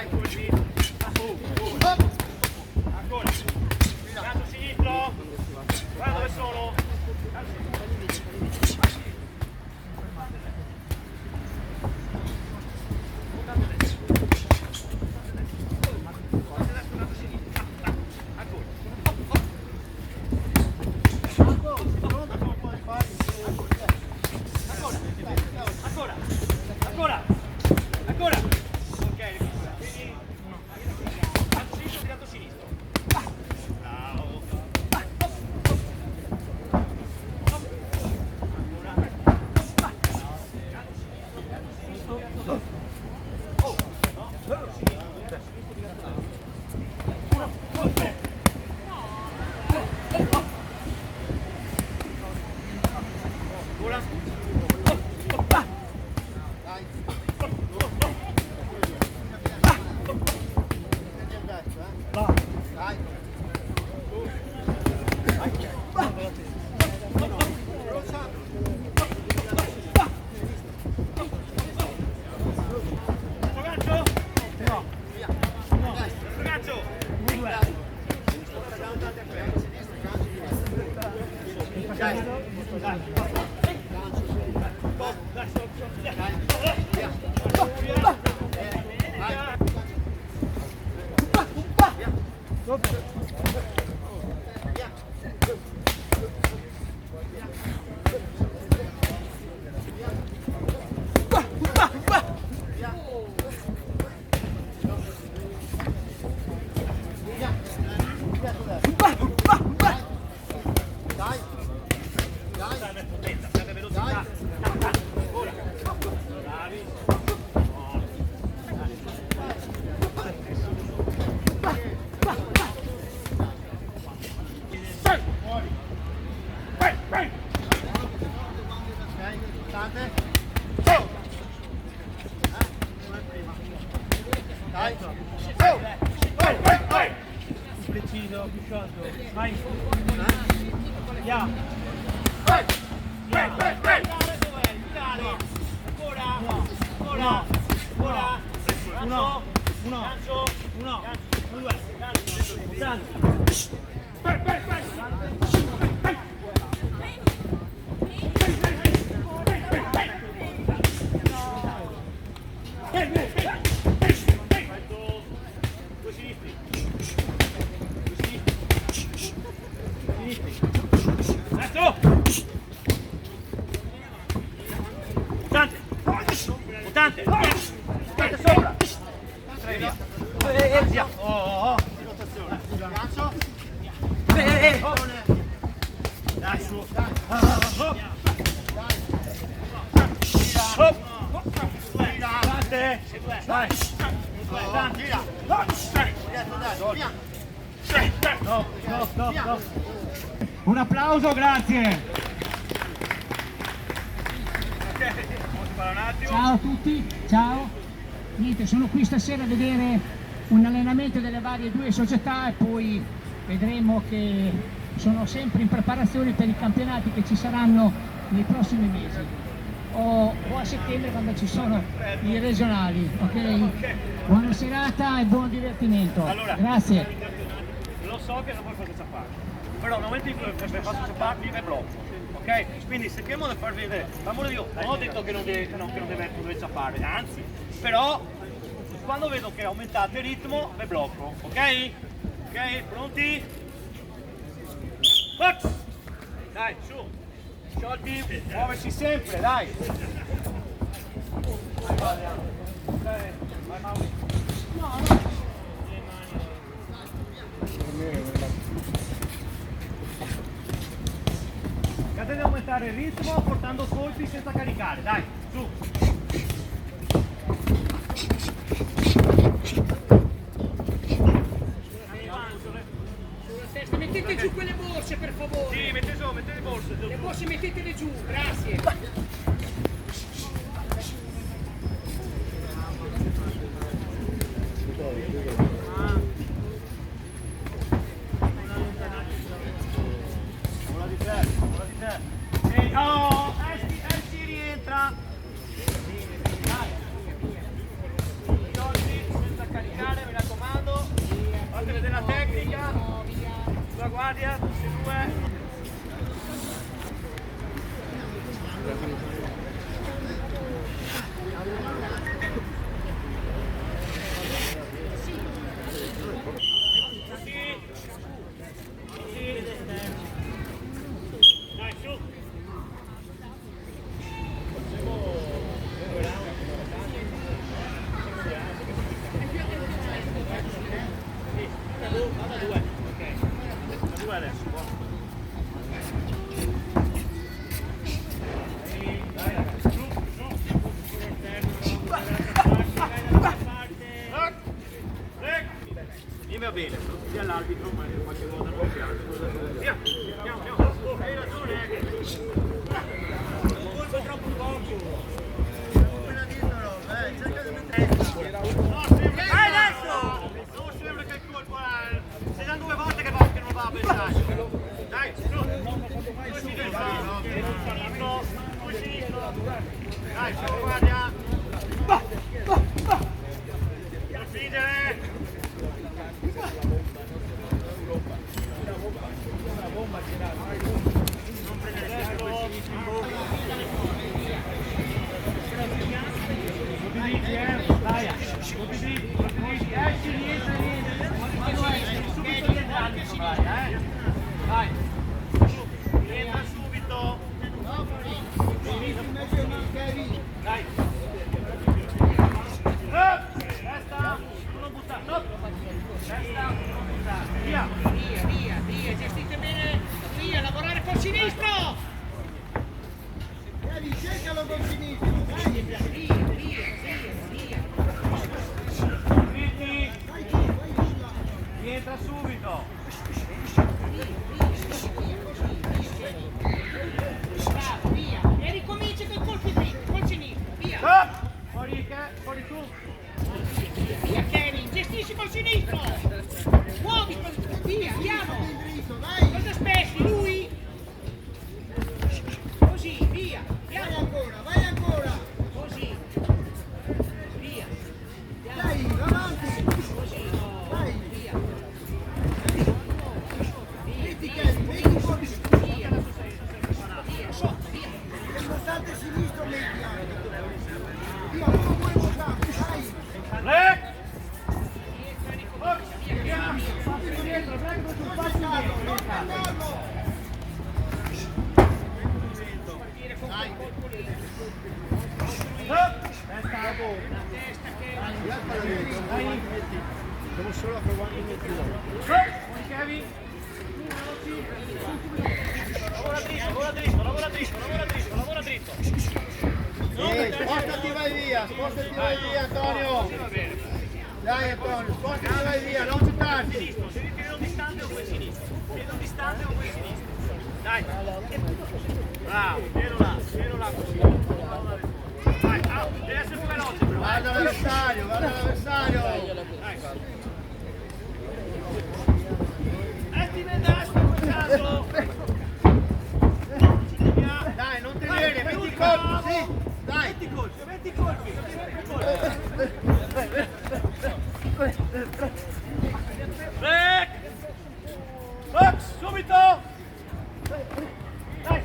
Dai, così. Ancora. Lato sinistro. Guarda dove sono. Preciso, più sciolto. Vai. Yeah. Mutante sopra. Via. Oh. Gancio. Dai su. Dai. No. Un applauso, grazie. Ciao a tutti, ciao. Niente, sono qui stasera a vedere un allenamento delle varie due società e poi vedremo che sono sempre in preparazione per i campionati che ci saranno nei prossimi mesi o a settembre quando ci sono i regionali. Ok? Buona serata e buon divertimento. Allora, grazie. Lo so che non puoi fare zappare, però nel momento in cui faccio zapparti è blocco. Ok? Quindi cerchiamo di far vedere, per amore di Dio, non ho detto che non deve zappare, anzi, però quando vedo che aumentate il ritmo, vi blocco, ok? Ok, pronti? Forza! Dai, su! Sciolti, muoversi sempre, dai! Vai Mauri! No! Cercate di aumentare il ritmo portando colpi senza caricare, dai, su! Mettete giù quelle borse per favore! Sì, mettete le borse! Le borse mettetele giù, grazie! Oh, Esci rientra! Dai! Senza caricare! via, tutti e due. Dai, su! Vado a due, ok. Due adesso, buono. Dai ragazzi, su, su. Mi va bene, sia all'arbitro, ma qualche volta non piace. Via, andiamo. Hai ragione, colpo è troppo poco. Appena dietro, cerca di mettere. No, sembra adesso! Non sembra che il colpo è. Se da 2 volte che non va a bersaglio. Dai, su! Due sinistro, due sinistro. Dai, su, guardia! Non spingere! Non prendere tempo! Dai, esci, rientra, subito rientrando, dai, rientra subito, dai, resta, non buttare, resta, non buttare, Via, gestite bene, via, lavorare col sinistro! Cercalo col sinistro! Via! dritti, rientra subito, Bravo, via! E ricomincia con i colpi dritti, col sinistro, via! fuori tu, Via Kevin, gestisci col sinistro! Muovi, via, andiamo! Cosa aspetti, lui? Così, via! Vai ancora! Così! Via! Dai, avanti! Così, no! Vai! Via! Metti Kevin, metti fuori! Via! Via, sotto, via! Il mostante sinistro metti anche! Via, uno pure mostante, dai! Black! Devo solo provare il mio Kevin! Lavora dritto! Spostati, vai via, Antonio! Dai Antonio, spostati, vai via, non buttarti! Se vedo distante o quel sinistro. Dai! Bravo, tienilo là così. Vai, deve essere più veloce però. Guarda l'avversario! Dai. Steven destro in quel caso. Dai, non ti viene, metti i colpi, sì! Dai! Metti i colpi. Break! Box, subito! Dai!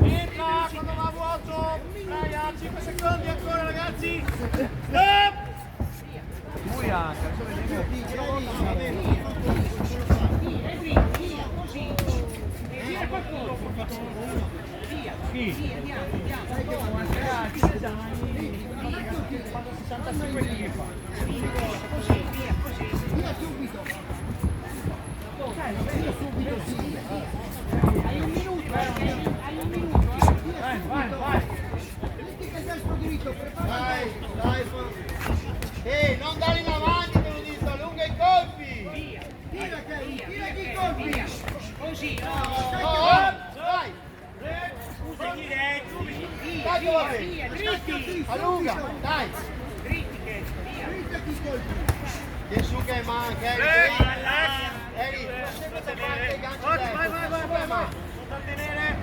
Entra quando va vuoto! Dai, a 5 secondi ancora ragazzi! Stop! Via, così! Via qualcuno! Via, Via subito! Hai un minuto, hai un minuto! Vai! Metti che il destro diritto, prepara! Dai! Non dare in avanti, te lo dico, allunga i colpi! Via! Tira i colpi! Così, Dai! Segni dentro! via, dritti! Allunga! Dai! Dritti, via! Drittati i colpi! Che su che manca, Break! Eri, sempre da parte i ganci Vai! destro. Non trattenere!